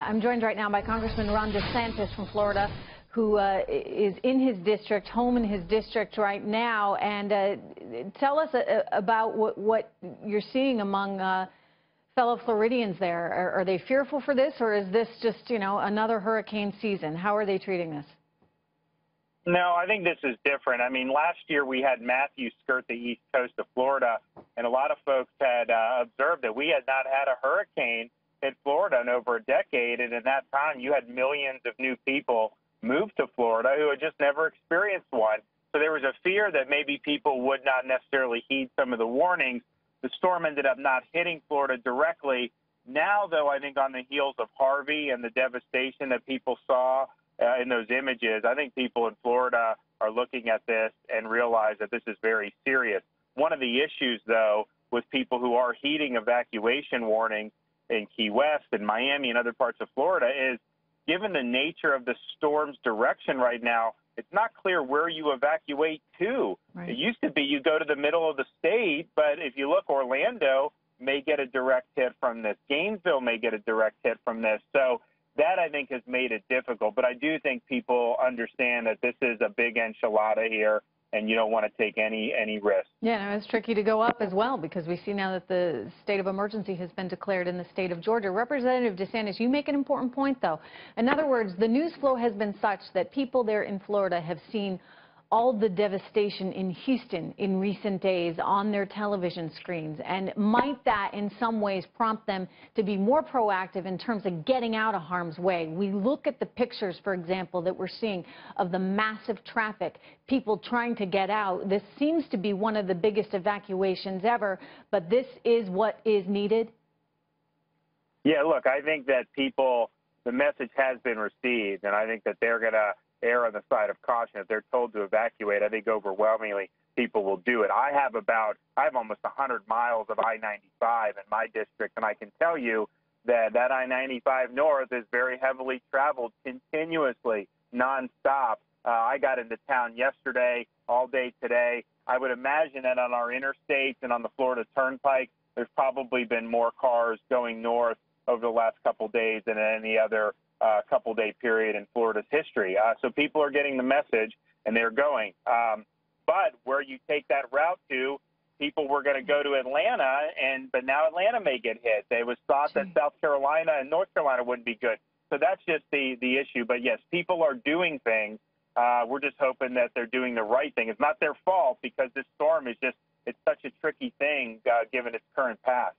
I'm joined right now by Congressman Ron DeSantis from Florida, who is in his district, home in his district right now. And tell us about what you're seeing among fellow Floridians there. Are they fearful for this, or is this just, another hurricane season? How are they treating this? No, I think this is different. I mean, last year we had Matthew skirt the east coast of Florida, and a lot of folks had observed that we had not had a hurricane in Florida in over a decade, and in that time you had millions of new people move to Florida who had just never experienced one. So there was a fear that maybe people would not necessarily heed some of the warnings. The storm ended up not hitting Florida directly. Now, though, I think on the heels of Harvey and the devastation that people saw in those images, I think people in Florida are looking at this and realize that this is very serious. One of the issues, though, with people who are heeding evacuation warnings in Key West and Miami and other parts of Florida is, given the nature of the storm's direction right now, it's not clear where you evacuate to. Right. It used to be you go to the middle of the state, but if you look, Orlando may get a direct hit from this. Gainesville may get a direct hit from this. So that, I think, has made it difficult. But I do think people understand that this is a big enchilada here, and you don't want to take any risk. Yeah, no, it's tricky to go up as well, because we see now that the state of emergency has been declared in the state of Georgia. Representative DeSantis, you make an important point, though. In other words, the news flow has been such that people there in Florida have seen all the devastation in Houston in recent days on their television screens. And might that in some ways prompt them to be more proactive in terms of getting out of harm's way? We look at the pictures, for example, that we're seeing of the massive traffic, people trying to get out. This seems to be one of the biggest evacuations ever, but this is what is needed? Yeah, look, I think that the message has been received, and I think that they're going to err on the side of caution. If they're told to evacuate, I think overwhelmingly people will do it. I have almost 100 miles of I-95 in my district, and I can tell you that I-95 north is very heavily traveled continuously, nonstop. I got into town yesterday, all day today. I would imagine that on our interstates and on the Florida Turnpike, there's probably been more cars going north over the last couple days than any other couple-day period in Florida's history. So people are getting the message, and they're going. But where you take that route to, people were going to go to Atlanta, but now Atlanta may get hit. It was thought that South Carolina and North Carolina wouldn't be good. So that's just the issue. But, yes, people are doing things. We're just hoping that they're doing the right thing. It's not their fault, because this storm is it's such a tricky thing given its current path.